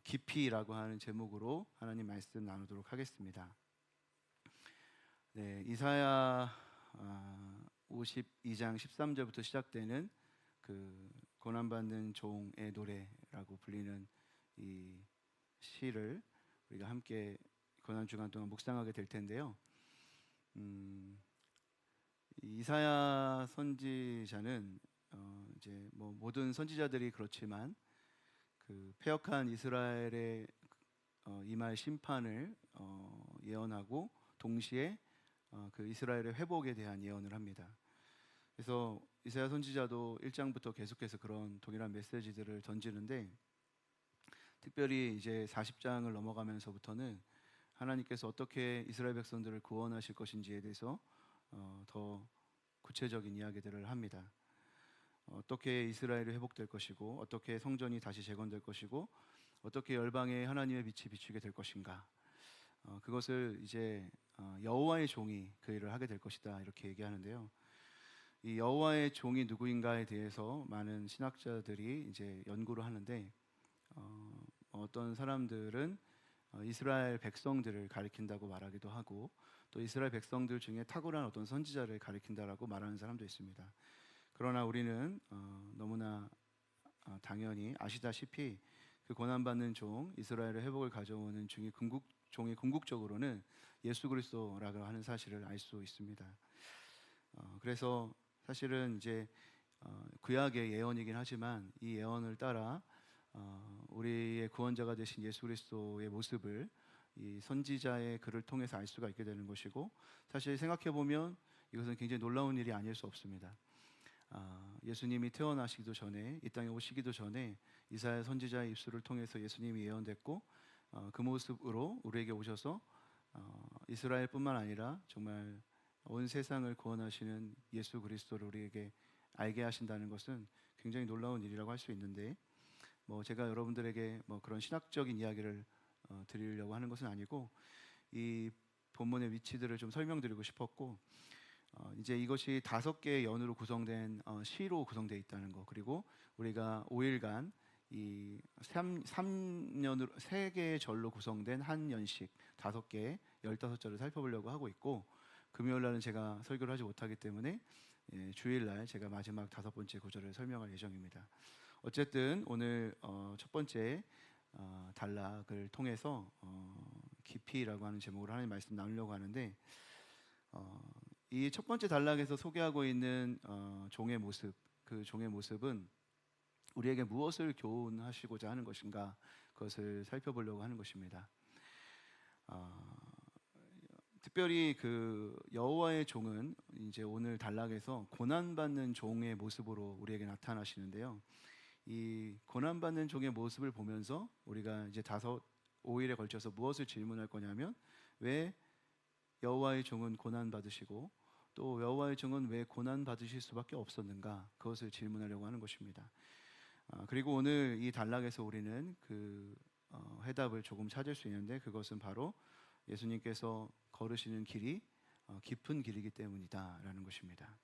깊이라고 하는 제목으로 하나님 말씀 나누도록 하겠습니다. 네, 이사야 52장 13절부터 시작되는 그 고난받는 종의 노래라고 불리는 이 시를 우리가 함께 고난 주간 동안 묵상하게 될 텐데요. 이사야 선지자는 이제 뭐 모든 선지자들이 그렇지만 그 패역한 이스라엘의 임할 심판을 예언하고 동시에 그 이스라엘의 회복에 대한 예언을 합니다. 그래서 이사야 선지자도 1장부터 계속해서 그런 동일한 메시지들을 던지는데, 특별히 이제 40장을 넘어가면서부터는 하나님께서 어떻게 이스라엘 백성들을 구원하실 것인지에 대해서 더 구체적인 이야기들을 합니다. 어떻게 이스라엘이 회복될 것이고, 어떻게 성전이 다시 재건될 것이고, 어떻게 열방에 하나님의 빛이 비추게 될 것인가, 그것을 이제 여호와의 종이 그 일을 하게 될 것이다, 이렇게 얘기하는데요. 이 여호와의 종이 누구인가에 대해서 많은 신학자들이 이제 연구를 하는데, 어떤 사람들은 이스라엘 백성들을 가리킨다고 말하기도 하고, 또 이스라엘 백성들 중에 탁월한 어떤 선지자를 가리킨다라고 말하는 사람도 있습니다. 그러나 우리는 너무나 당연히 아시다시피 그 고난받는 종, 이스라엘의 회복을 가져오는 종이 궁극적으로는 예수 그리스도라고 하는 사실을 알 수 있습니다. 그래서 사실은 이제 구약의 예언이긴 하지만 이 예언을 따라 우리의 구원자가 되신 예수 그리스도의 모습을 이 선지자의 글을 통해서 알 수가 있게 되는 것이고, 사실 생각해 보면 이것은 굉장히 놀라운 일이 아닐 수 없습니다. 예수님이 태어나시기도 전에, 이 땅에 오시기도 전에 이사야 선지자의 입술을 통해서 예수님이 예언됐고, 그 모습으로 우리에게 오셔서 이스라엘뿐만 아니라 정말 온 세상을 구원하시는 예수 그리스도를 우리에게 알게 하신다는 것은 굉장히 놀라운 일이라고 할 수 있는데, 제가 여러분들에게 그런 신학적인 이야기를 드리려고 하는 것은 아니고, 이 본문의 위치들을 좀 설명드리고 싶었고, 이제 이것이 5개의 연으로 구성된 시로 구성되어 있다는 것, 그리고 우리가 5일간 이 3년으로 3개의 절로 구성된 한 연식 5개 15절을 살펴보려고 하고 있고, 금요일 날은 제가 설교를 하지 못하기 때문에 주일 날 제가 마지막 5번째 구절을 설명할 예정입니다. 어쨌든 오늘 첫 번째 단락을 통해서 깊이라고 하는 제목으로 하나님 말씀 나누려고 하는데, 이 첫 번째 단락에서 소개하고 있는 종의 모습, 그 종의 모습은 우리에게 무엇을 교훈하시고자 하는 것인가, 그것을 살펴보려고 하는 것입니다. 특별히 그 여호와의 종은 이제 오늘 단락에서 고난받는 종의 모습으로 우리에게 나타나시는데요. 이 고난받는 종의 모습을 보면서 우리가 이제 5일에 걸쳐서 무엇을 질문할 거냐면, 왜 여호와의 종은 고난받으시고 또 여호와의 종은 왜 고난받으실 수밖에 없었는가, 그것을 질문하려고 하는 것입니다. 그리고 오늘 이 단락에서 우리는 그 해답을 조금 찾을 수 있는데, 그것은 바로 예수님께서 걸으시는 길이 깊은 길이기 때문이다 라는 것입니다.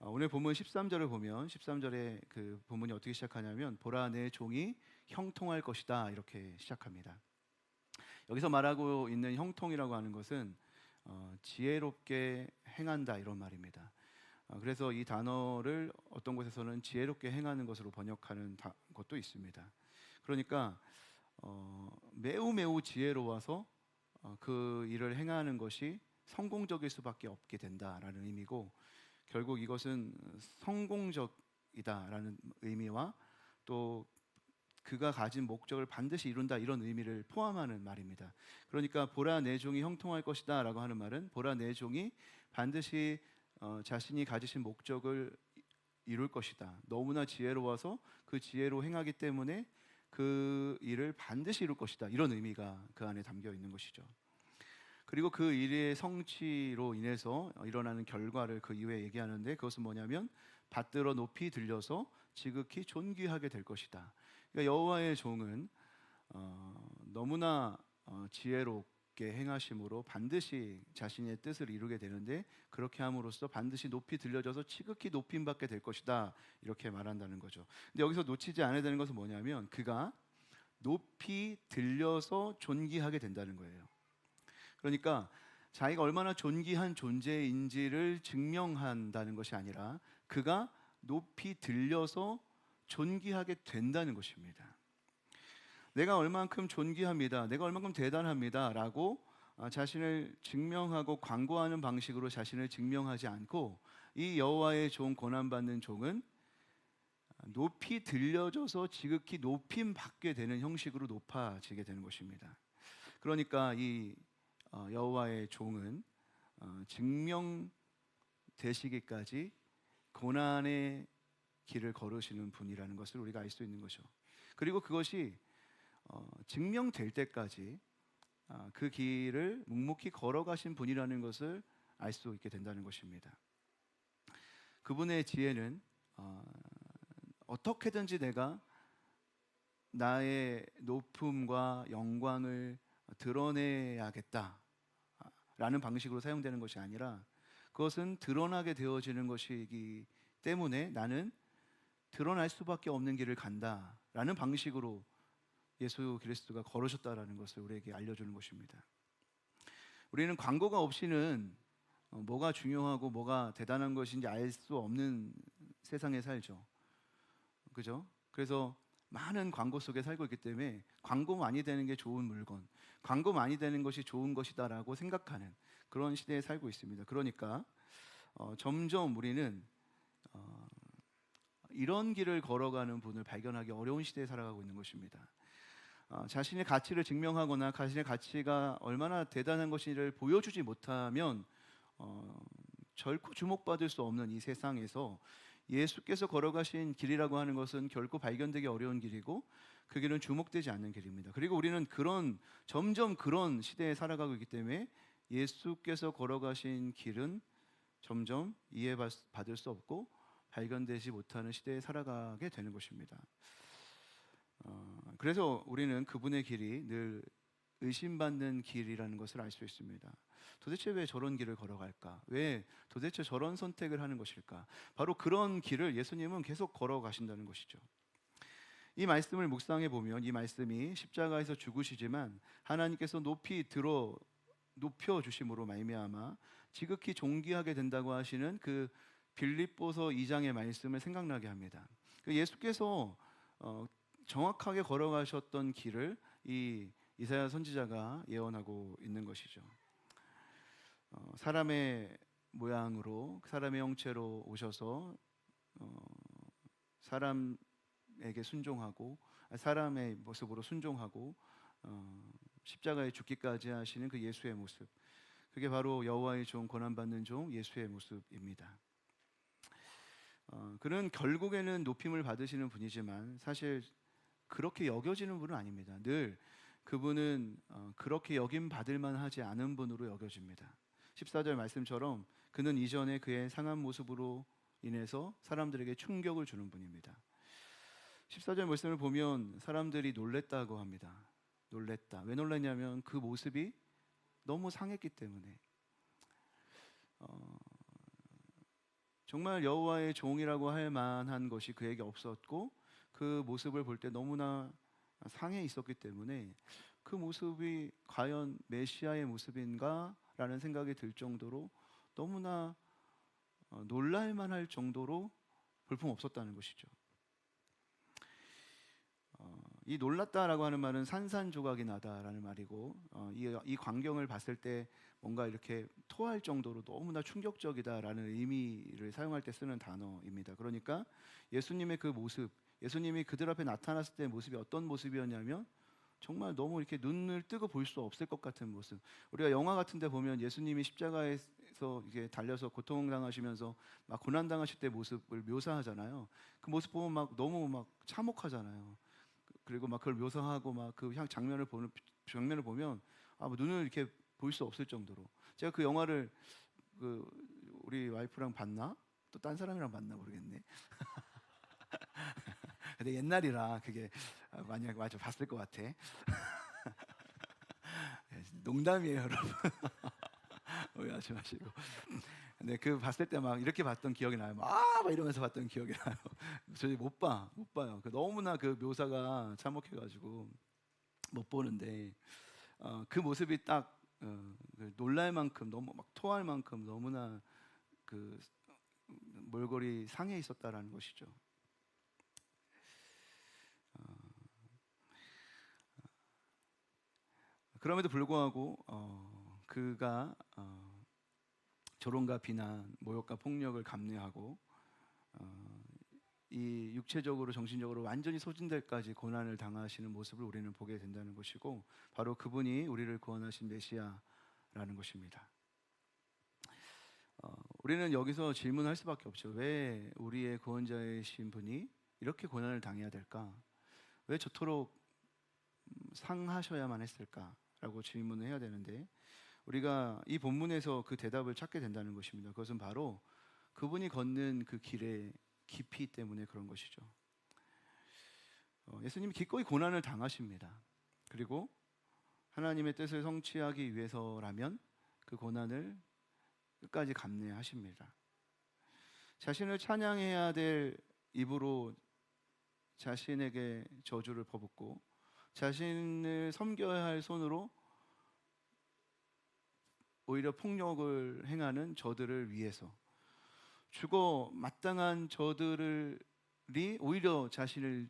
오늘 본문 13절을 보면 13절에 그 본문이 어떻게 시작하냐면, 보라 내 종이 형통할 것이다, 이렇게 시작합니다. 여기서 말하고 있는 형통이라고 하는 것은 지혜롭게 행한다, 이런 말입니다. 그래서 이 단어를 어떤 곳에서는 지혜롭게 행하는 것으로 번역하는 것도 있습니다. 그러니까 매우 지혜로워서 그 일을 행하는 것이 성공적일 수밖에 없게 된다라는 의미고, 결국 이것은 성공적이다라는 의미와 또 그가 가진 목적을 반드시 이룬다, 이런 의미를 포함하는 말입니다. 그러니까 보라 내 종이 형통할 것이다 라고 하는 말은, 보라 내 종이 반드시 자신이 가지신 목적을 이룰 것이다, 너무나 지혜로워서 그 지혜로 행하기 때문에 그 일을 반드시 이룰 것이다, 이런 의미가 그 안에 담겨 있는 것이죠. 그리고 그 일의 성취로 인해서 일어나는 결과를 그 이후에 얘기하는데, 그것은 뭐냐면 받들어 높이 들려서 지극히 존귀하게 될 것이다. 그러니까 여호와의 종은 너무나 지혜롭게 행하심으로 반드시 자신의 뜻을 이루게 되는데, 그렇게 함으로써 반드시 높이 들려져서 지극히 높임받게 될 것이다, 이렇게 말한다는 거죠. 근데 여기서 놓치지 않아야 되는 것은 뭐냐면, 그가 높이 들려서 존귀하게 된다는 거예요. 그러니까 자기가 얼마나 존귀한 존재인지를 증명한다는 것이 아니라 그가 높이 들려서 존귀하게 된다는 것입니다. 내가 얼만큼 존귀합니다, 내가 얼만큼 대단합니다 라고 자신을 증명하고 광고하는 방식으로 자신을 증명하지 않고, 이 여호와의 종, 고난받는 종은 높이 들려져서 지극히 높임 받게 되는 형식으로 높아지게 되는 것입니다. 그러니까 이 여호와의 종은 증명되시기까지 고난의 길을 걸으시는 분이라는 것을 우리가 알 수 있는 거죠. 그리고 그것이 증명될 때까지 그 길을 묵묵히 걸어가신 분이라는 것을 알 수 있게 된다는 것입니다. 그분의 지혜는 어떻게든지 내가 나의 높음과 영광을 드러내야겠다 라는 방식으로 사용되는 것이 아니라, 그것은 드러나게 되어지는 것이기 때문에 나는 드러날 수밖에 없는 길을 간다 라는 방식으로 예수 그리스도가 걸으셨다라는 것을 우리에게 알려주는 것입니다. 우리는 광고가 없이는 뭐가 중요하고 뭐가 대단한 것인지 알 수 없는 세상에 살죠. 그죠? 그래서 많은 광고 속에 살고 있기 때문에 광고 많이 되는 게 좋은 물건, 광고 많이 되는 것이 좋은 것이다라고 생각하는 그런 시대에 살고 있습니다. 그러니까 점점 우리는 이런 길을 걸어가는 분을 발견하기 어려운 시대에 살아가고 있는 것입니다. 자신의 가치를 증명하거나 자신의 가치가 얼마나 대단한 것인지를 보여주지 못하면 결코 주목받을 수 없는 이 세상에서 예수께서 걸어가신 길이라고 하는 것은 결코 발견되기 어려운 길이고, 그 길은 주목되지 않는 길입니다. 그리고 우리는 점점 그런 시대에 살아가고 있기 때문에 예수께서 걸어가신 길은 점점 이해받을 수 없고 발견되지 못하는 시대에 살아가게 되는 것입니다. 그래서 우리는 그분의 길이 늘 의심받는 길이라는 것을 알 수 있습니다. 도대체 왜 저런 길을 걸어갈까? 왜 도대체 저런 선택을 하는 것일까? 바로 그런 길을 예수님은 계속 걸어가신다는 것이죠. 이 말씀을 묵상해 보면, 이 말씀이 십자가에서 죽으시지만 하나님께서 높여 주심으로 말미암아 지극히 존귀하게 된다고 하시는 그 빌립보서 2장의 말씀을 생각나게 합니다. 예수께서 정확하게 걸어가셨던 길을 이 이사야 선지자가 예언하고 있는 것이죠. 사람의 모양으로, 사람의 형체로 오셔서 사람에게 순종하고, 사람의 모습으로 순종하고 십자가에 죽기까지 하시는 그 예수의 모습, 그게 바로 여호와의 종, 고난받는 종 예수의 모습입니다. 그는 결국에는 높임을 받으시는 분이지만 사실 그렇게 여겨지는 분은 아닙니다. 늘 그분은 그렇게 여김 받을 만하지 않은 분으로 여겨집니다. 14절 말씀처럼 그는 이전에 그의 상한 모습으로 인해서 사람들에게 충격을 주는 분입니다. 14절 말씀을 보면 사람들이 놀랬다고 합니다. 놀랬다. 왜 놀랐냐면 그 모습이 너무 상했기 때문에. 정말 여호와의 종이라고 할 만한 것이 그에게 없었고, 그 모습을 볼 때 너무나 상해 있었기 때문에 그 모습이 과연 메시아의 모습인가? 라는 생각이 들 정도로 너무나 놀랄만할 정도로 볼품없었다는 것이죠. 이 놀랐다라고 하는 말은 산산조각이 나다라는 말이고, 이 광경을 봤을 때 뭔가 이렇게 토할 정도로 너무나 충격적이다라는 의미를 사용할 때 쓰는 단어입니다. 그러니까 예수님의 그 모습, 예수님이 그들 앞에 나타났을 때 모습이 어떤 모습이었냐면 정말 너무 이렇게 눈을 뜨고 볼 수 없을 것 같은 모습. 우리가 영화 같은 데 보면 예수님이 십자가에서 이게 달려서 고통당하시면서 막 고난당하실 때 모습을 묘사하잖아요. 그 모습 보면 막 너무 막 참혹하잖아요. 그리고 막 그걸 묘사하고 막 그 장면을 보면 뭐 눈을 이렇게 볼 수 없을 정도로. 제가 그 영화를 우리 와이프랑 봤나? 또 딴 사람이랑 봤나 모르겠네. 근데 옛날이라 그게 만약 맞아 봤을 것 같아. 농담이에요, 여러분. 오해하지 마시고. 근데 그 봤을 때 막 이렇게 봤던 기억이 나요. 막 이러면서 봤던 기억이 나요. 저희 못 봐요. 너무나 그 묘사가 참혹해가지고. 못 보는데 그 모습이 딱 그 놀랄 만큼 너무 막 토할 만큼 너무나 그 몰골이 상해 있었다라는 것이죠. 그럼에도 불구하고 그가 조롱과 비난, 모욕과 폭력을 감내하고 이 육체적으로 정신적으로 완전히 소진될까지 고난을 당하시는 모습을 우리는 보게 된다는 것이고, 바로 그분이 우리를 구원하신 메시아라는 것입니다. 우리는 여기서 질문할 수밖에 없죠. 왜 우리의 구원자이신 분이 이렇게 고난을 당해야 될까? 왜 저토록 상하셔야만 했을까라고 질문을 해야 되는데, 우리가 이 본문에서 그 대답을 찾게 된다는 것입니다. 그것은 바로 그분이 걷는 그 길의 깊이 때문에 그런 것이죠. 예수님이 기꺼이 고난을 당하십니다. 그리고 하나님의 뜻을 성취하기 위해서라면 그 고난을 끝까지 감내하십니다. 자신을 찬양해야 될 입으로 자신에게 저주를 퍼붓고, 자신을 섬겨야 할 손으로 오히려 폭력을 행하는 저들을 위해서, 죽어 마땅한 저들이 오히려 자신을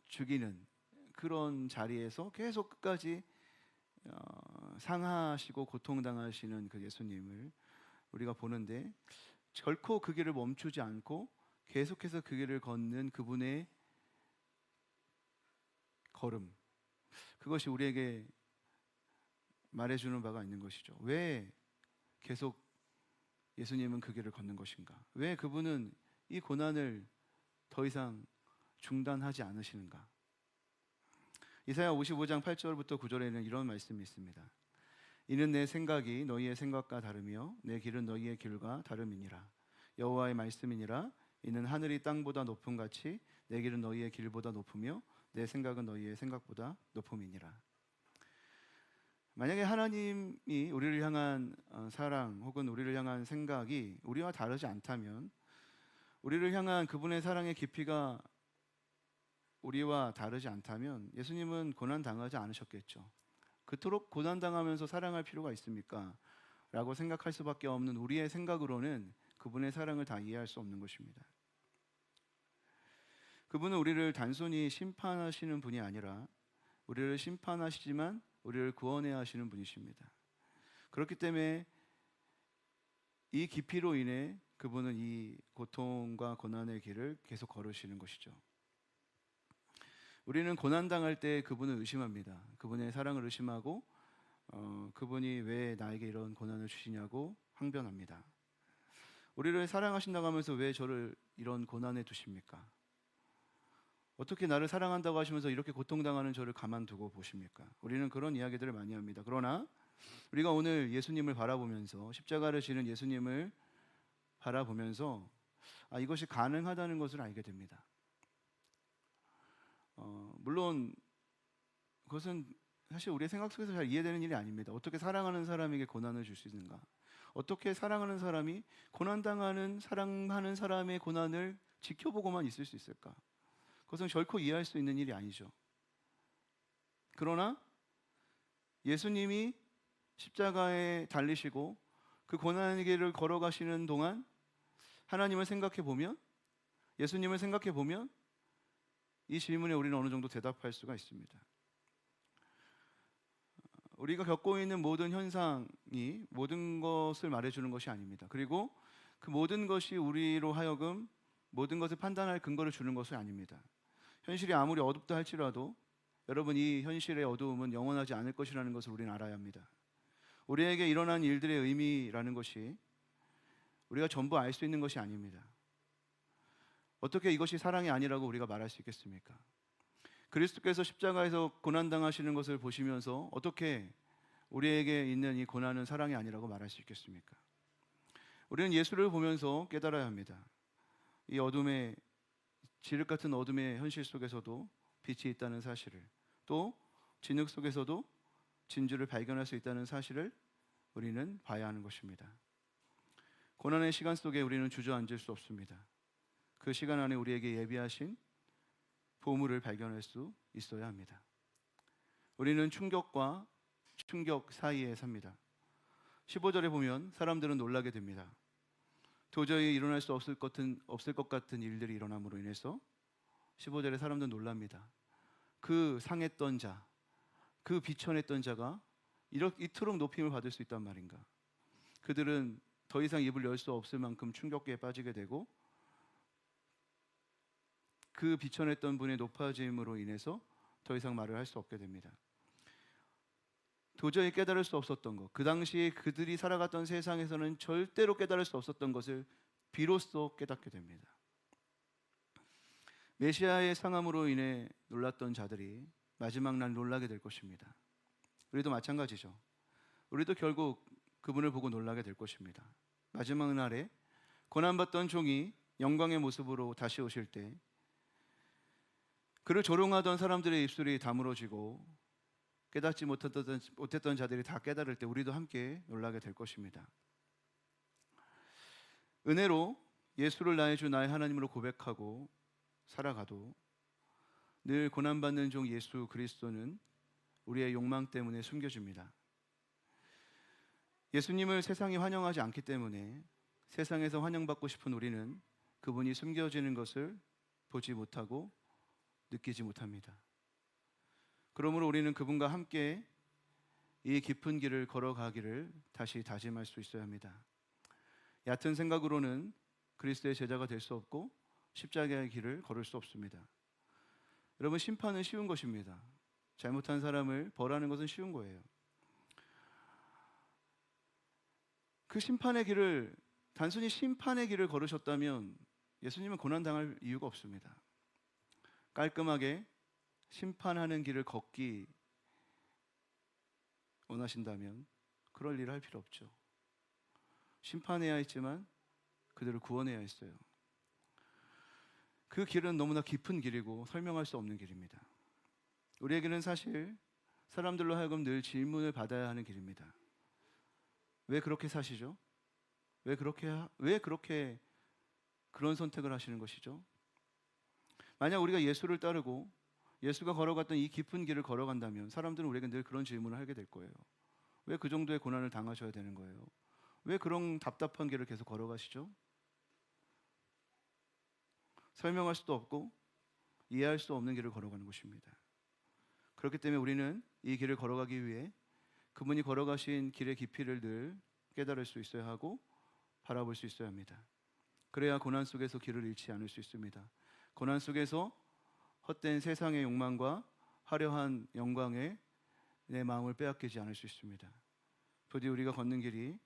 죽이는 그런 자리에서 계속 끝까지 상하시고 고통당하시는 그 예수님을 우리가 보는데, 결코 그 길을 멈추지 않고 계속해서 그 길을 걷는 그분의 걸음, 그것이 우리에게 말해주는 바가 있는 것이죠. 왜 계속 예수님은 그 길을 걷는 것인가? 왜 그분은 이 고난을 더 이상 중단하지 않으시는가? 이사야 55장 8절부터 9절에는 이런 말씀이 있습니다. 이는 내 생각이 너희의 생각과 다르며 내 길은 너희의 길과 다름이니라. 여호와의 말씀이니라. 이는 하늘이 땅보다 높음 같이 내 길은 너희의 길보다 높으며 내 생각은 너희의 생각보다 높음이니라. 만약에 하나님이 우리를 향한 사랑 혹은 우리를 향한 생각이 우리와 다르지 않다면, 우리를 향한 그분의 사랑의 깊이가 우리와 다르지 않다면 예수님은 고난당하지 않으셨겠죠. 그토록 고난당하면서 사랑할 필요가 있습니까? 라고 생각할 수밖에 없는 우리의 생각으로는 그분의 사랑을 다 이해할 수 없는 것입니다. 그분은 우리를 단순히 심판하시는 분이 아니라 우리를 심판하시지만 우리를 구원해야 하시는 분이십니다. 그렇기 때문에 이 깊이로 인해 그분은 이 고통과 고난의 길을 계속 걸으시는 것이죠. 우리는 고난당할 때 그분을 의심합니다. 그분의 사랑을 의심하고 그분이 왜 나에게 이런 고난을 주시냐고 항변합니다. 우리를 사랑하신다고 하면서 왜 저를 이런 고난에 두십니까? 어떻게 나를 사랑한다고 하시면서 이렇게 고통당하는 저를 가만두고 보십니까? 우리는 그런 이야기들을 많이 합니다. 그러나 우리가 오늘 예수님을 바라보면서, 십자가를 지는 예수님을 바라보면서 이것이 가능하다는 것을 알게 됩니다. 물론 그것은 사실 우리의 생각 속에서 잘 이해되는 일이 아닙니다. 어떻게 사랑하는 사람에게 고난을 줄 수 있는가? 어떻게 사랑하는 사람이 고난당하는, 사랑하는 사람의 고난을 지켜보고만 있을 수 있을까? 그것은 결코 이해할 수 있는 일이 아니죠. 그러나 예수님이 십자가에 달리시고 그 고난의 길을 걸어가시는 동안 하나님을 생각해 보면, 예수님을 생각해 보면 이 질문에 우리는 어느 정도 대답할 수가 있습니다. 우리가 겪고 있는 모든 현상이 모든 것을 말해주는 것이 아닙니다. 그리고 그 모든 것이 우리로 하여금 모든 것을 판단할 근거를 주는 것이 아닙니다. 현실이 아무리 어둡다 할지라도 여러분, 이 현실의 어두움은 영원하지 않을 것이라는 것을 우리는 알아야 합니다. 우리에게 일어난 일들의 의미라는 것이 우리가 전부 알 수 있는 것이 아닙니다. 어떻게 이것이 사랑이 아니라고 우리가 말할 수 있겠습니까? 그리스도께서 십자가에서 고난당하시는 것을 보시면서 어떻게 우리에게 있는 이 고난은 사랑이 아니라고 말할 수 있겠습니까? 우리는 예수를 보면서 깨달아야 합니다. 이 어둠의, 지륵 같은 어둠의 현실 속에서도 빛이 있다는 사실을, 또 진흙 속에서도 진주를 발견할 수 있다는 사실을 우리는 봐야 하는 것입니다. 고난의 시간 속에 우리는 주저앉을 수 없습니다. 그 시간 안에 우리에게 예비하신 보물을 발견할 수 있어야 합니다. 우리는 충격과 충격 사이에 삽니다. 15절에 보면 사람들은 놀라게 됩니다. 도저히 일어날 수 없을 것 같은 일들이 일어남으로 인해서 15절에 사람들은 놀랍니다. 그 상했던 자, 그 비천했던 자가 이토록 높임을 받을 수 있단 말인가. 그들은 더 이상 입을 열 수 없을 만큼 충격기에 빠지게 되고, 그 비천했던 분의 높아짐으로 인해서 더 이상 말을 할 수 없게 됩니다. 도저히 깨달을 수 없었던 것, 그 당시 그들이 살아갔던 세상에서는 절대로 깨달을 수 없었던 것을 비로소 깨닫게 됩니다. 메시아의 상함으로 인해 놀랐던 자들이 마지막 날 놀라게 될 것입니다. 우리도 마찬가지죠. 우리도 결국 그분을 보고 놀라게 될 것입니다. 마지막 날에 고난받던 종이 영광의 모습으로 다시 오실 때 그를 조롱하던 사람들의 입술이 다물어지고 깨닫지 못했던 자들이 다 깨달을 때 우리도 함께 놀라게 될 것입니다. 은혜로 예수를 나의 주 나의 하나님으로 고백하고 살아가도 늘 고난받는 종 예수 그리스도는 우리의 욕망 때문에 숨겨집니다. 예수님을 세상이 환영하지 않기 때문에 세상에서 환영받고 싶은 우리는 그분이 숨겨지는 것을 보지 못하고 느끼지 못합니다. 그러므로 우리는 그분과 함께 이 깊은 길을 걸어가기를 다시 다짐할 수 있어야 합니다. 얕은 생각으로는 그리스도의 제자가 될 수 없고 십자가의 길을 걸을 수 없습니다. 여러분, 심판은 쉬운 것입니다. 잘못한 사람을 벌하는 것은 쉬운 거예요. 그 심판의 길을, 단순히 심판의 길을 걸으셨다면 예수님은 고난당할 이유가 없습니다. 깔끔하게 심판하는 길을 걷기 원하신다면 그럴 일을 할 필요 없죠. 심판해야 했지만 그들을 구원해야 했어요. 그 길은 너무나 깊은 길이고 설명할 수 없는 길입니다. 우리에게는 사실 사람들로 하여금 늘 질문을 받아야 하는 길입니다. 왜 그렇게 사시죠? 왜 그렇게 그런 선택을 하시는 것이죠? 만약 우리가 예수를 따르고 예수가 걸어갔던 이 깊은 길을 걸어간다면 사람들은 우리에게 늘 그런 질문을 하게 될 거예요. 왜 그 정도의 고난을 당하셔야 되는 거예요? 왜 그런 답답한 길을 계속 걸어가시죠? 설명할 수도 없고 이해할 수 없는 길을 걸어가는 것입니다. 그렇기 때문에 우리는 이 길을 걸어가기 위해 그분이 걸어가신 길의 깊이를 늘 깨달을 수 있어야 하고 바라볼 수 있어야 합니다. 그래야 고난 속에서 길을 잃지 않을 수 있습니다. 고난 속에서 헛된 세상의 욕망과 화려한 영광에 내 마음을 빼앗기지 않을 수 있습니다. 부디 우리가 걷는 길이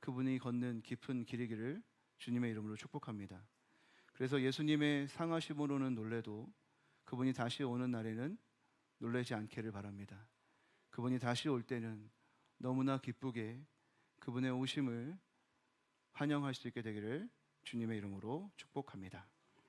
그분이 걷는 깊은 길이기를 주님의 이름으로 축복합니다. 그래서 예수님의 상하심으로는 놀래도 그분이 다시 오는 날에는 놀라지 않기를 바랍니다. 그분이 다시 올 때는 너무나 기쁘게 그분의 오심을 환영할 수 있게 되기를 주님의 이름으로 축복합니다.